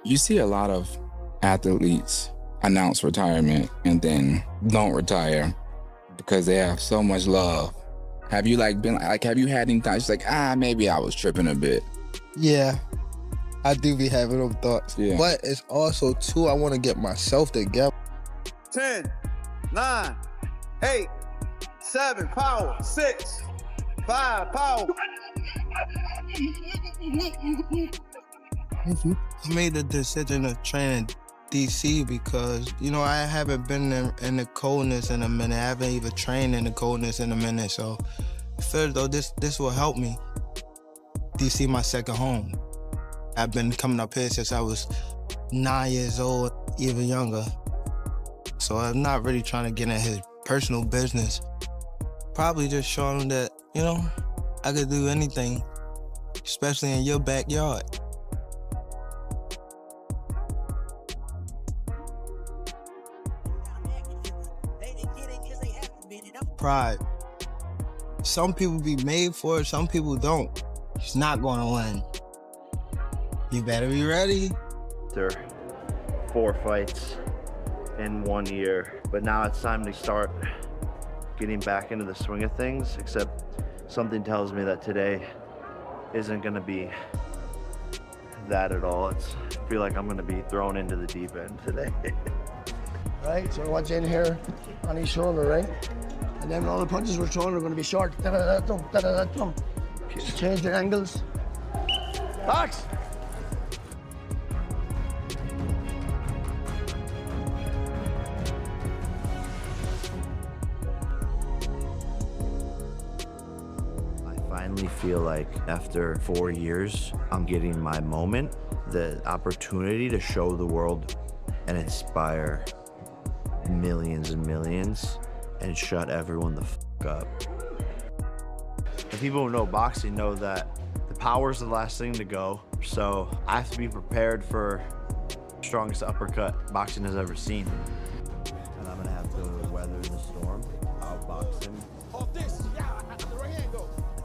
You see a lot of athletes announce retirement and then don't retire because they have so much love. Have you have you had any times like, maybe I was tripping a bit? Yeah, I do be having those thoughts. Yeah. But it's also too, I want to get myself together. 10, 9, 8, 7, power, 6, 5, power. I made the decision to train in DC because, I haven't been in the coldness in a minute. I haven't even trained in the coldness in a minute. So I feel as though this will help me. DC my second home. I've been coming up here since I was 9 years old, even younger. So I'm not really trying to get in his personal business. Probably just showing him that, I could do anything, especially in your backyard. Pride. Some people be made for it, some people don't. It's not gonna win. You better be ready. There are 4 fights in 1 year, but now it's time to start getting back into the swing of things, except something tells me that today isn't gonna be that at all. I feel like I'm gonna be thrown into the deep end today. Right, so watch in here on his shoulder, right? And then all the punches we're throwing are gonna be short. Da-da-da-dum, da-da-da-dum. Just change your angles. Box! I finally feel like after 4 years, I'm getting my moment, the opportunity to show the world and inspire millions and millions and shut everyone the fuck up. The people who know boxing know that the power's the last thing to go, so I have to be prepared for the strongest uppercut boxing has ever seen. And I'm gonna have to weather the storm, outbox him. I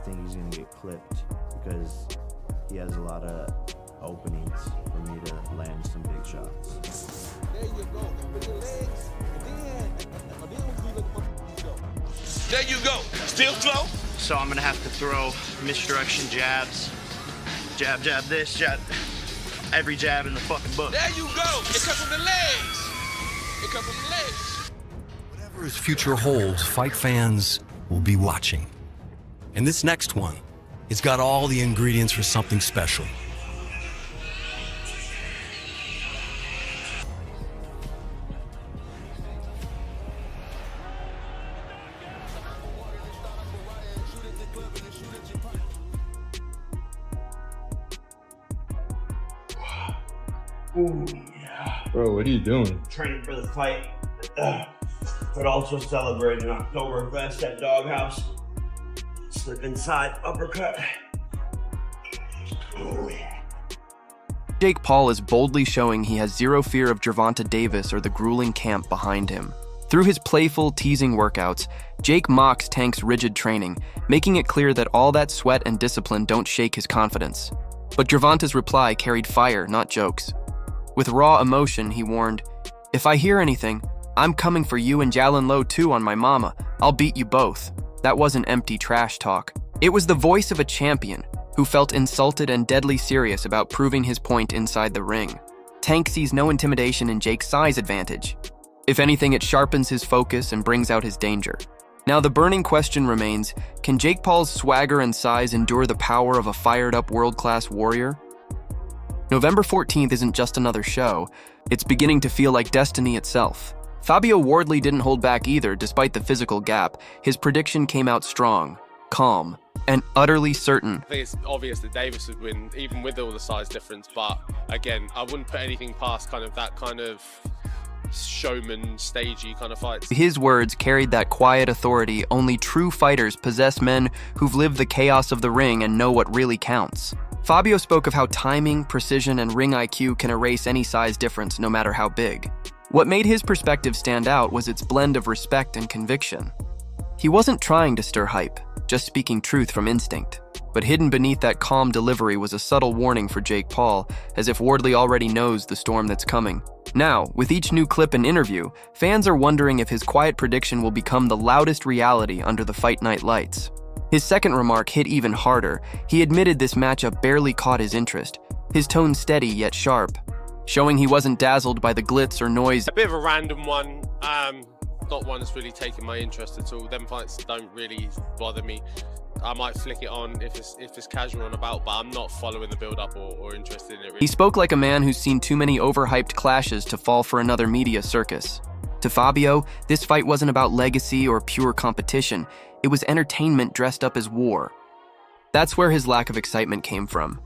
think he's gonna get clipped because he has a lot of openings for me to land some big shots. There you go. With your legs, there you go. Still slow? So I'm gonna have to throw misdirection jabs. Jab, jab this, jab. Every jab in the fucking book. There you go. It comes from the legs. It comes from the legs. Whatever his future holds, fight fans will be watching. And this next one, it's got all the ingredients for something special. Ooh, yeah. Bro, what are you doing? Training for the fight, but also celebrating Oktoberfest at Doghouse. Slip inside, uppercut. Oh, yeah. Jake Paul is boldly showing he has zero fear of Gervonta Davis or the grueling camp behind him. Through his playful, teasing workouts, Jake mocks Tank's rigid training, making it clear that all that sweat and discipline don't shake his confidence. But Gervonta's reply carried fire, not jokes. With raw emotion, he warned, "If I hear anything, I'm coming for you and Jalen Lowe too on my mama. I'll beat you both." That wasn't empty trash talk. It was the voice of a champion who felt insulted and deadly serious about proving his point inside the ring. Tank sees no intimidation in Jake's size advantage. If anything, it sharpens his focus and brings out his danger. Now the burning question remains, can Jake Paul's swagger and size endure the power of a fired-up world-class warrior? November 14th isn't just another show, it's beginning to feel like destiny itself. Fabio Wardley didn't hold back either, despite the physical gap. His prediction came out strong, calm, and utterly certain. I think it's obvious that Davis would win, even with all the size difference, but again, I wouldn't put anything past that kind of showman, stagey kind of fights. His words carried that quiet authority only true fighters possess, men who've lived the chaos of the ring and know what really counts. Fabio spoke of how timing, precision, and ring IQ can erase any size difference, no matter how big. What made his perspective stand out was its blend of respect and conviction. He wasn't trying to stir hype, just speaking truth from instinct. But hidden beneath that calm delivery was a subtle warning for Jake Paul, as if Wardley already knows the storm that's coming. Now, with each new clip and interview, fans are wondering if his quiet prediction will become the loudest reality under the fight night lights. His second remark hit even harder. He admitted this matchup barely caught his interest, his tone steady yet sharp, showing he wasn't dazzled by the glitz or noise. A bit of a random one, not one that's really taken my interest at all. Them fights don't really bother me. I might flick it on if it's casual and about, but I'm not following the build-up or interested in it really. He spoke like a man who's seen too many overhyped clashes to fall for another media circus. To Fabio, this fight wasn't about legacy or pure competition. It was entertainment dressed up as war. That's where his lack of excitement came from.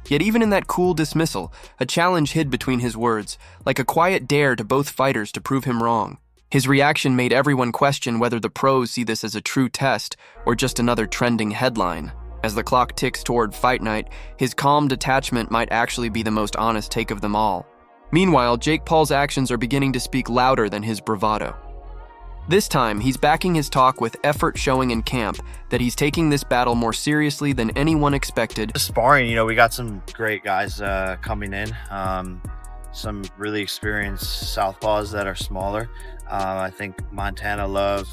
Yet even in that cool dismissal, a challenge hid between his words, like a quiet dare to both fighters to prove him wrong. His reaction made everyone question whether the pros see this as a true test or just another trending headline. As the clock ticks toward fight night, his calm detachment might actually be the most honest take of them all. Meanwhile, Jake Paul's actions are beginning to speak louder than his bravado. This time, he's backing his talk with effort showing in camp that he's taking this battle more seriously than anyone expected. Sparring, we got some great guys coming in. Some really experienced southpaws that are smaller. I think Montana Love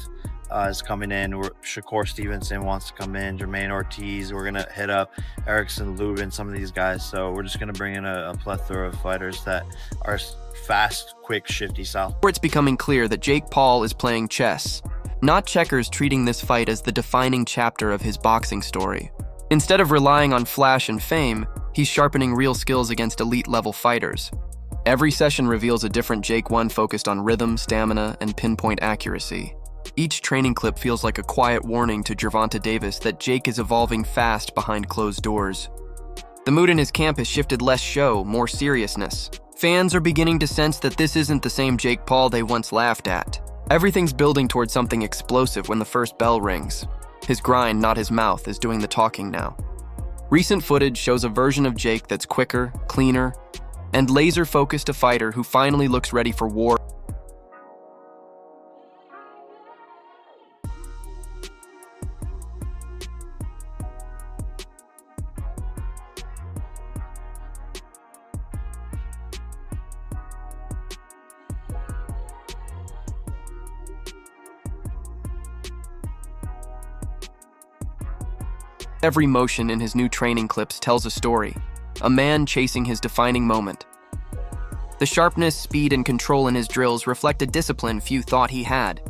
is coming in. Shakur Stevenson wants to come in. Jermaine Ortiz. We're going to hit up Erickson Lubin, some of these guys. So we're just going to bring in a plethora of fighters that are fast, quick, shifty south. It's becoming clear that Jake Paul is playing chess, not checkers, treating this fight as the defining chapter of his boxing story. Instead of relying on flash and fame, he's sharpening real skills against elite-level fighters. Every session reveals a different Jake, one focused on rhythm, stamina, and pinpoint accuracy. Each training clip feels like a quiet warning to Gervonta Davis that Jake is evolving fast behind closed doors. The mood in his camp has shifted, less show, more seriousness. Fans are beginning to sense that this isn't the same Jake Paul they once laughed at. Everything's building towards something explosive when the first bell rings. His grind, not his mouth, is doing the talking now. Recent footage shows a version of Jake that's quicker, cleaner, and laser-focused, a fighter who finally looks ready for war. Every motion in his new training clips tells a story. A man chasing his defining moment. The sharpness, speed, and control in his drills reflect a discipline few thought he had.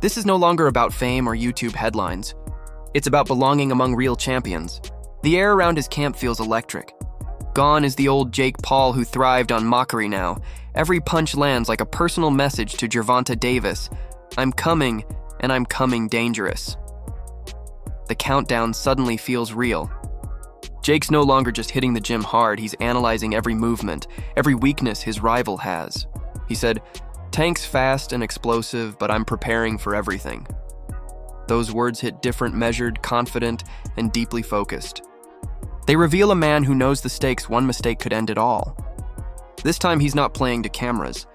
This is no longer about fame or YouTube headlines. It's about belonging among real champions. The air around his camp feels electric. Gone is the old Jake Paul who thrived on mockery now. Every punch lands like a personal message to Gervonta Davis. I'm coming, and I'm coming dangerous. The countdown suddenly feels real. Jake's no longer just hitting the gym hard, he's analyzing every movement, every weakness his rival has. He said, "Tank's fast and explosive, but I'm preparing for everything." Those words hit different, measured, confident, and deeply focused. They reveal a man who knows the stakes one mistake could end it all. This time he's not playing to cameras.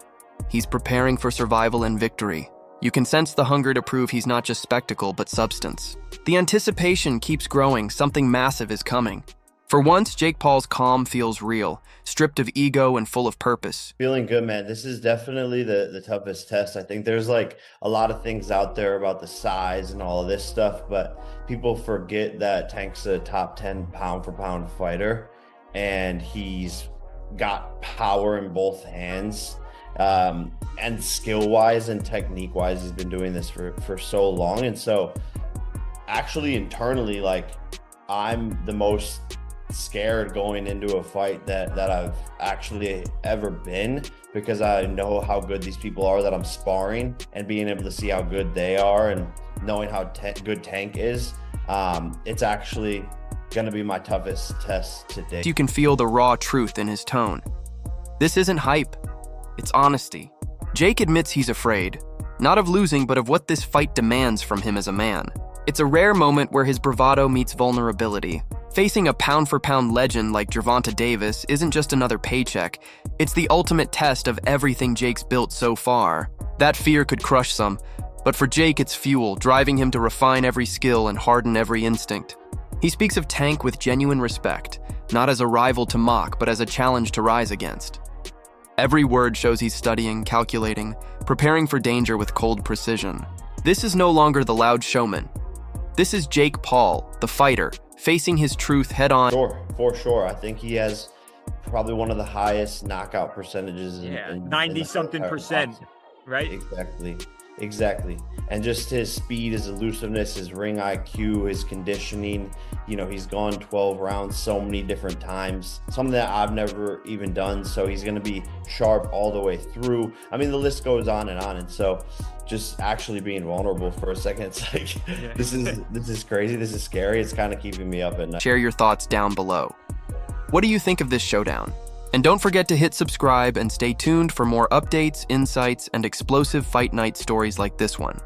He's preparing for survival and victory. You can sense the hunger to prove he's not just spectacle, but substance. The anticipation keeps growing, something massive is coming. For once, Jake Paul's calm feels real, stripped of ego and full of purpose. Feeling good, man. This is definitely the toughest test. I think there's like a lot of things out there about the size and all of this stuff, but people forget that Tank's a top 10 pound for pound fighter, and he's got power in both hands. And skill-wise and technique-wise, he's been doing this for so long. And so actually internally, like, I'm the most scared going into a fight that I've actually ever been, because I know how good these people are that I'm sparring, and being able to see how good they are and knowing how good Tank is, it's actually going to be my toughest test today. You can feel the raw truth in his tone. This isn't hype, it's honesty. Jake admits he's afraid, not of losing, but of what this fight demands from him as a man. It's a rare moment where his bravado meets vulnerability. Facing a pound-for-pound legend like Gervonta Davis isn't just another paycheck. It's the ultimate test of everything Jake's built so far. That fear could crush some, but for Jake it's fuel, driving him to refine every skill and harden every instinct. He speaks of Tank with genuine respect, not as a rival to mock, but as a challenge to rise against. Every word shows he's studying, calculating, preparing for danger with cold precision. This is no longer the loud showman. This is Jake Paul, the fighter, facing his truth head-on. For sure. I think he has probably one of the highest knockout percentages in 90-something%, right? Exactly. And just his speed, his elusiveness, his ring IQ, his conditioning. You know, he's gone 12 rounds so many different times, something that I've never even done. So he's going to be sharp all the way through. I mean, the list goes on. And so just actually being vulnerable for a second, it's like, this is crazy. This is scary. It's kind of keeping me up at night. Share your thoughts down below. What do you think of this showdown? And don't forget to hit subscribe and stay tuned for more updates, insights, and explosive fight night stories like this one.